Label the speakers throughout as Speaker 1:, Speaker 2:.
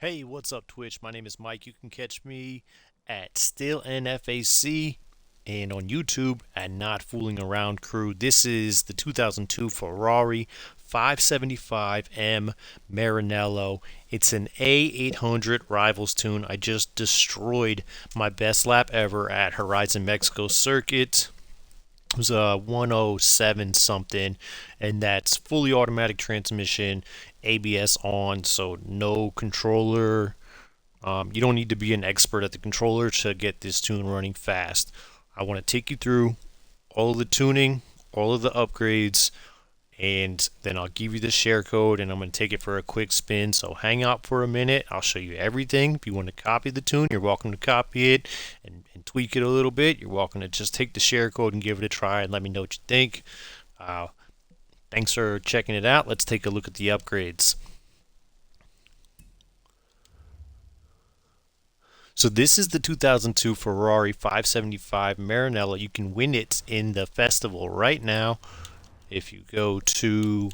Speaker 1: Hey, what's up, Twitch? My name is Mike. You can catch me at StillNFAC and on YouTube at Not Fooling Around Crew. This is the 2002 Ferrari 575M Maranello. It's an A800 Rivals tune. I just destroyed my best lap ever at Horizon Mexico Circuit. It was a 107 something, and that's fully automatic transmission, ABS on, so no controller. You don't need to be an expert at the controller to get this tune running fast. I want to take you through all of the tuning, all of the upgrades, and then I'll give you the share code and I'm going to take it for a quick spin. So hang out for a minute. I'll show you everything. If you want to copy the tune, you're welcome to copy it and tweak it a little bit. You're welcome to just take the share code and give it a try and let me know what you think. Thanks for checking it out. Let's take a look at the upgrades. So this is the 2002 Ferrari 575 Maranello. You can win it in the festival right now. If you go to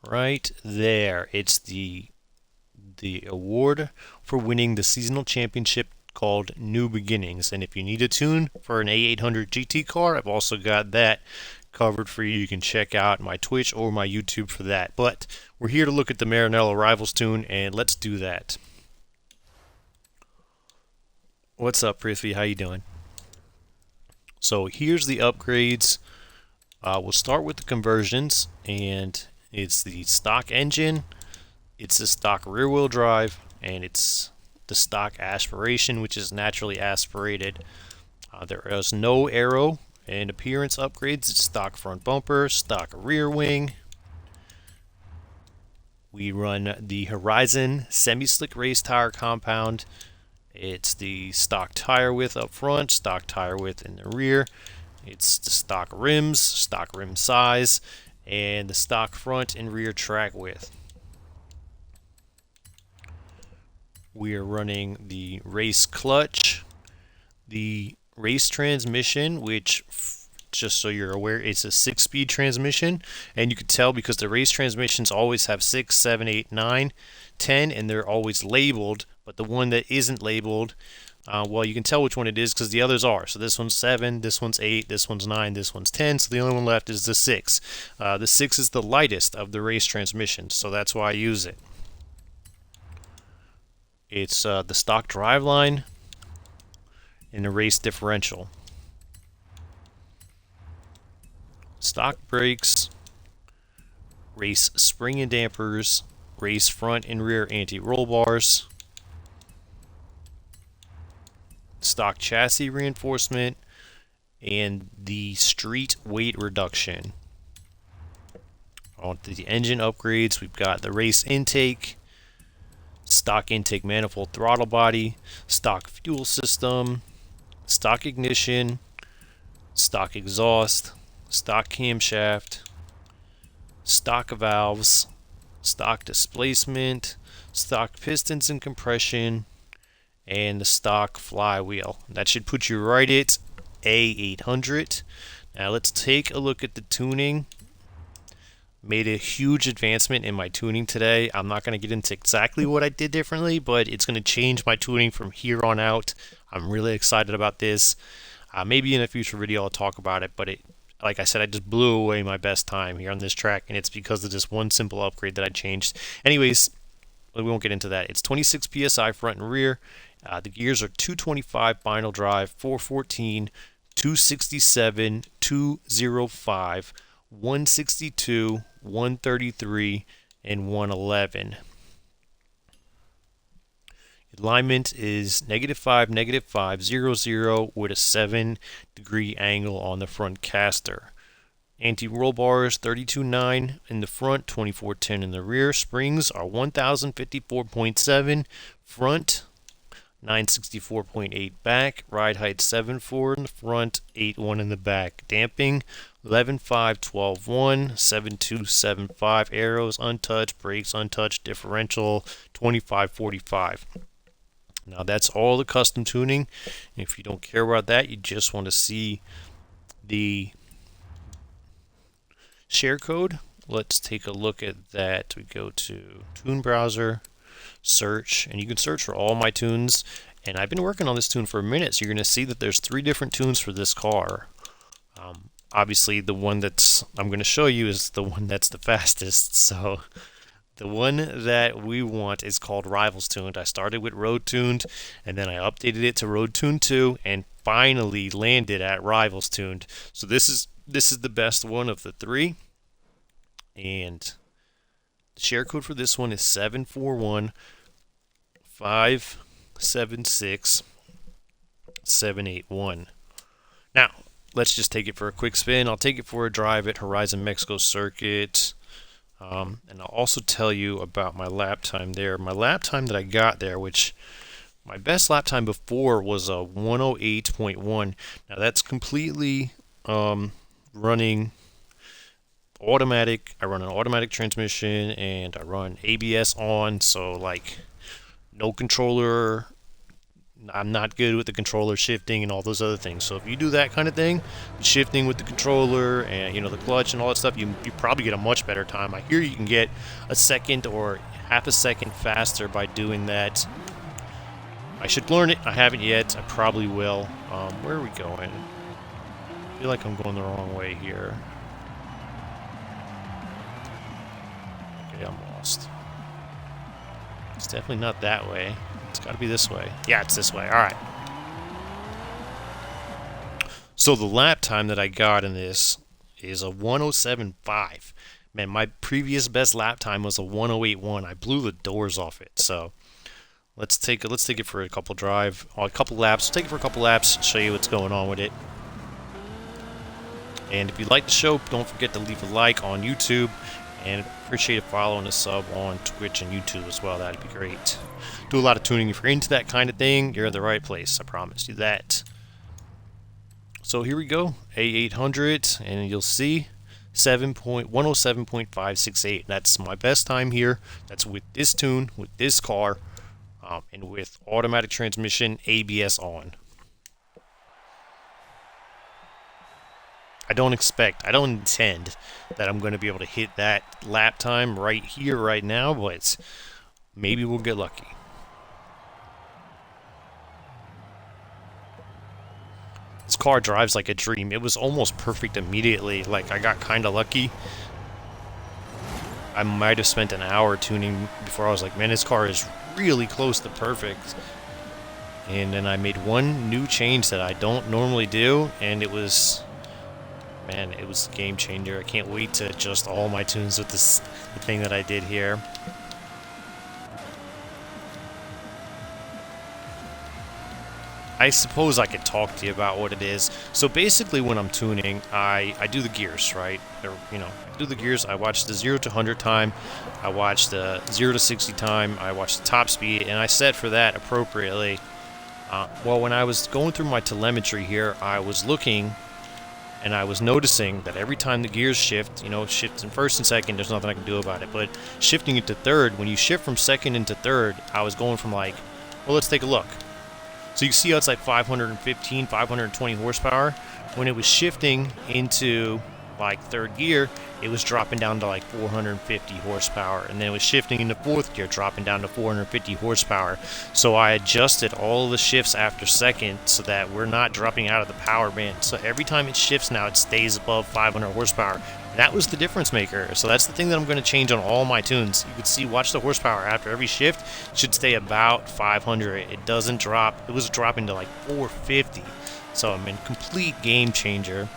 Speaker 1: right there, it's the award for winning the seasonal championship called New Beginnings. And if you need a tune for an A800 GT car, I've also got that covered for you. You can check out my Twitch or my YouTube for that. But we're here to look at the Maranello Rivals tune, and let's do that. What's up, Prithvi? How you doing? So here's the upgrades. We'll start with the conversions, and it's the stock engine, it's the stock rear wheel drive, and it's the stock aspiration, which is naturally aspirated. There is no aero and appearance upgrades. It's stock front bumper, stock rear wing. We run the Horizon semi-slick race tire compound. It's the stock tire width up front, stock tire width in the rear. It's the stock rims, stock rim size, and the stock front and rear track width. We are running the race clutch, the race transmission, which, just so you're aware, it's a 6-speed transmission, and you can tell because the race transmissions always have 6, 7, 8, 9, 10, and they're always labeled, but the one that isn't labeled, well, you can tell which one it is because the others are. So this one's 7, this one's 8, this one's 9, this one's 10. So the only one left is the 6. The 6 is the lightest of the race transmissions, so that's why I use it. It's the stock driveline and the race differential. Stock brakes, race spring and dampers, race front and rear anti-roll bars, stock chassis reinforcement, and the street weight reduction. On the engine upgrades, we've got the race intake, stock intake manifold throttle body, stock fuel system, stock ignition, stock exhaust, stock camshaft, stock valves, stock displacement, stock pistons and compression, and the stock flywheel. That should put you right at A800. Now let's take a look at the tuning. Made a huge advancement in my tuning today. I'm not going to get into exactly what I did differently, but it's going to change my tuning from here on out. I'm really excited about this. Maybe in a future video I'll talk about it, but like I said, I just blew away my best time here on this track, and it's because of this one simple upgrade that I changed. Anyways, we won't get into that. It's 26 psi front and rear. The gears are 225 final drive, 414, 267, 205, 162, 133, and 111. Alignment is -5, -5, 0, 0 with a 7-degree angle on the front caster. Anti-roll bars 32.9 in the front, 24.10 in the rear. Springs are 1054.7 front, 964.8 back. Ride height 7.4 in the front, 8.1 in the back. Damping 11.5, 12.1, 7.2, 7.5. Arrows untouched, brakes untouched, differential 25.45. Now that's all the custom tuning. If you don't care about that, you just want to see the share code, let's take a look at that. We go to Tune Browser, search, and you can search for all my tunes. And I've been working on this tune for a minute, so you're going to see that there's 3 different tunes for this car. Obviously, the one that's I'm going to show you is the one that's the fastest. So the one that we want is called Rivals Tuned. I started with Road Tuned, and then I updated it to Road Tuned 2, and finally landed at Rivals Tuned. So this is the best one of the 3, and the share code for this one is 741-576-781. Now, let's just take it for a quick spin. I'll take it for a drive at Horizon Mexico Circuit. And I'll also tell you about my lap time there. My lap time that I got there, which my best lap time before was a 108.1. Now that's completely running automatic. I run an automatic transmission and I run ABS on, so like no controller. I'm not good with the controller shifting and all those other things. So if you do that kind of thing, shifting with the controller and the clutch and all that stuff, you probably get a much better time. I hear you can get a second or half a second faster by doing that. I should learn it. I haven't yet. I probably will. Where are we going? I feel like I'm going the wrong way here. Okay, I'm lost. It's definitely not that way. It's got to be this way. Yeah, it's this way. All right. So the lap time that I got in this is a 107.5. Man, my previous best lap time was a 108.1. I blew the doors off it. So let's take it for a couple laps. Take it for a couple laps. Show you what's going on with it. And if you like the show, don't forget to leave a like on YouTube. And appreciate a follow and a sub on Twitch and YouTube as well. That'd be great. Do a lot of tuning. If you're into that kind of thing, you're in the right place. I promise you that. So here we go. A800, and you'll see 107.568. That's my best time here. That's with this tune, with this car, and with automatic transmission, ABS on. I don't intend that I'm going to be able to hit that lap time right here, right now, but maybe we'll get lucky. This car drives like a dream. It was almost perfect immediately. Like, I got kind of lucky. I might have spent an hour tuning before I was like, man, this car is really close to perfect. And then I made one new change that I don't normally do, and it was... Man, it was a game changer. I can't wait to adjust all my tunes with the thing that I did here. I suppose I could talk to you about what it is. So basically when I'm tuning, I do the gears, right? I do the gears. I watch the 0 to 100 time. I watch the 0 to 60 time. I watch the top speed, and I set for that appropriately. Well, when I was going through my telemetry here, I was looking... And I was noticing that every time the gears shift, shift in first and second, there's nothing I can do about it. But shifting into third, when you shift from second into third, I was going from like, well, let's take a look. So you see how it's like 515, 520 horsepower. When it was shifting into like third gear, it was dropping down to like 450 horsepower. And then it was shifting into fourth gear, dropping down to 450 horsepower. So I adjusted all the shifts after second so that we're not dropping out of the power band. So every time it shifts now, it stays above 500 horsepower. And that was the difference maker. So that's the thing that I'm going to change on all my tunes. You can see, watch the horsepower after every shift. It should stay about 500. It doesn't drop. It was dropping to like 450. So, I mean, complete game changer.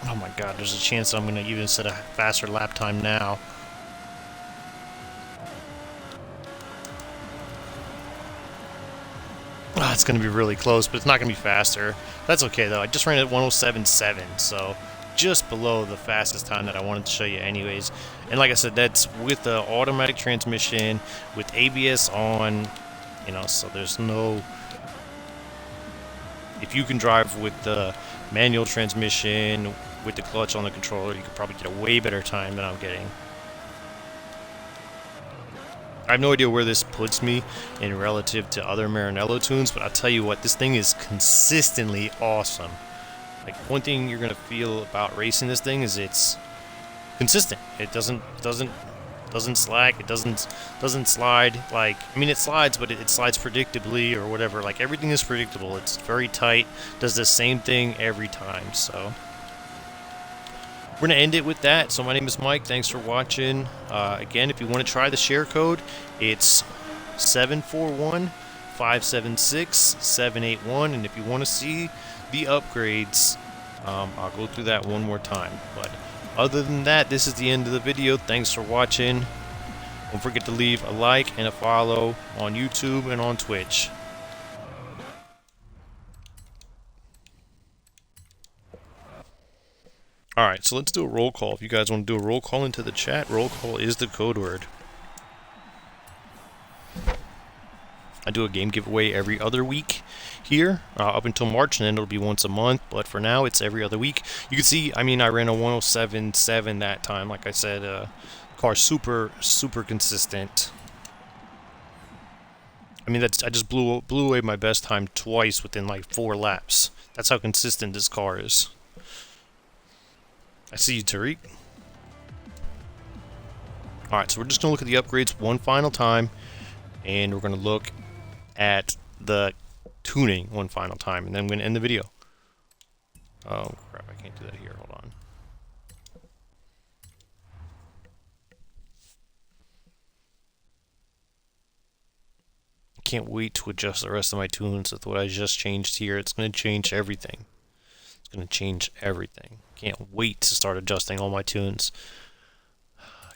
Speaker 1: Oh my god, there's a chance I'm going to even set a faster lap time now. It's going to be really close, but it's not going to be faster. That's okay, though. I just ran at 107.7, so just below the fastest time that I wanted to show you anyways. And like I said, that's with the automatic transmission, with ABS on, you know, so there's no... If you can drive with the manual transmission, with the clutch on the controller, you could probably get a way better time than I'm getting. I have no idea where this puts me in relative to other Maranello tunes, but I'll tell you what, this thing is consistently awesome. Like, one thing you're gonna feel about racing this thing is it's consistent. It doesn't slack. It doesn't slide. Like, I mean, it slides, but it slides predictably or whatever. Like, everything is predictable. It's very tight. Does the same thing every time. So we're going to end it with that. So my name is Mike. Thanks for watching. Again, if you want to try the share code, it's 741-576-781. And if you want to see the upgrades, I'll go through that one more time. But other than that, this is the end of the video. Thanks for watching. Don't forget to leave a like and a follow on YouTube and on Twitch. Alright, so let's do a roll call. If you guys want to do a roll call into the chat, roll call is the code word. I do a game giveaway every other week here, up until March, and then it'll be once a month, but for now it's every other week. You can see, I mean, I ran a 107.7 that time. Like I said, car's super consistent. I mean, I just blew away my best time twice within like 4 laps. That's how consistent this car is. I see you, Tariq. Alright, so we're just going to look at the upgrades one final time, and we're going to look at the tuning one final time, and then I'm going to end the video. Oh, crap, I can't do that here. Hold on. I can't wait to adjust the rest of my tunes with what I just changed here. It's going to change everything. It's going to change everything. Can't wait to start adjusting all my tunes.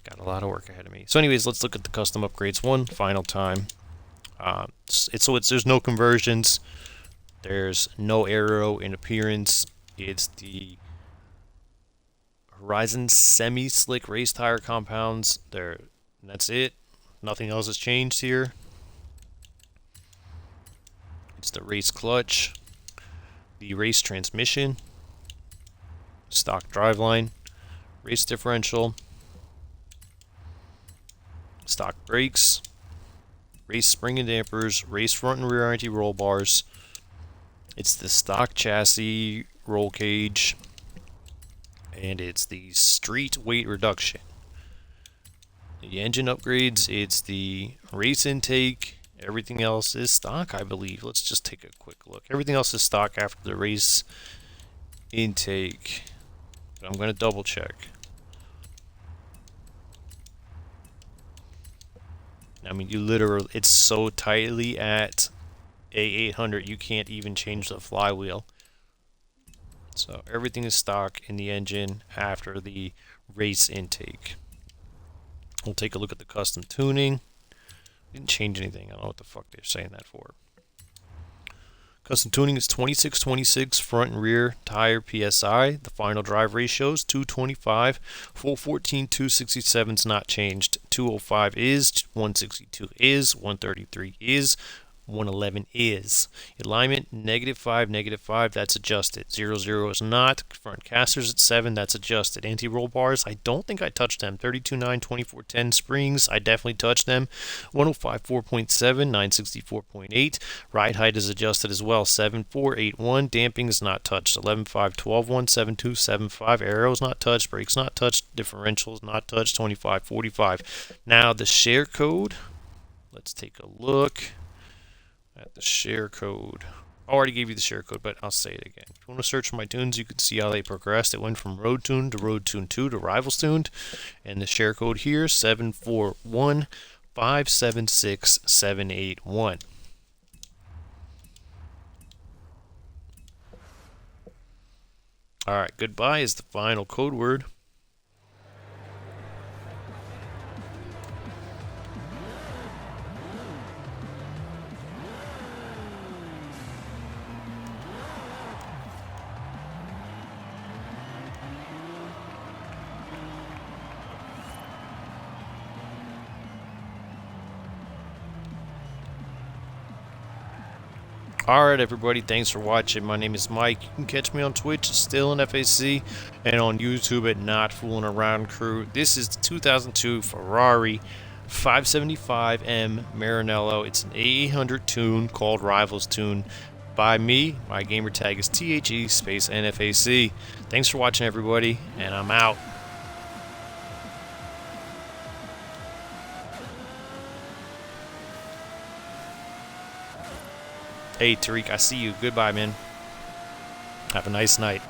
Speaker 1: Got a lot of work ahead of me. So anyways, let's look at the custom upgrades one final time. There's no conversions. There's no aero in appearance. It's the Horizon semi-slick race tire compounds. That's it. Nothing else has changed here. It's the race clutch, the race transmission, stock driveline, race differential, stock brakes, race spring and dampers, race front and rear anti-roll bars. It's the stock chassis roll cage, and it's the street weight reduction. The engine upgrades, it's the race intake. Everything else is stock, I believe. Let's just take a quick look. Everything else is stock after the race intake. But I'm going to double check. I mean, you literally, it's so tightly at A800, you can't even change the flywheel. So everything is stock in the engine after the race intake. We'll take a look at the custom tuning. Didn't change anything. I don't know what the fuck they're saying that for. Custom tuning is 2626 front and rear tire PSI. The final drive ratio is 225. Full 14, 267 is not changed. 205 is, 162 is, 133 is, 111 is. Alignment, -5, -5, that's adjusted. 00 is not. Front casters at 7, that's adjusted. Anti-roll bars, I don't think I touched them. 32.9, 24.10 springs, I definitely touched them. 105.4.7, 964.8. Ride height is adjusted as well. 7.481. Damping is not touched. 11.5, 12.1, 7.2, 7.5. Aero is not touched. Brakes not touched. Differentials not touched. 25.45. Now the share code. Let's take a look at the share code. I already gave you the share code, but I'll say it again. If you want to search for my tunes, you can see how they progressed. It went from Road Tuned to Road Tuned 2 to Rivals Tuned. And the share code here, 741-576-781. Alright, goodbye is the final code word. Alright everybody, thanks for watching. My name is Mike. You can catch me on Twitch, still in FAC, and on YouTube at Not Fooling Around Crew. This is the 2002 Ferrari 575M Maranello. It's an A800 tune called Rivals Tune by me. My gamer tag is THE space NFAC. Thanks for watching everybody, and I'm out. Hey Tariq, I see you. Goodbye, man. Have a nice night.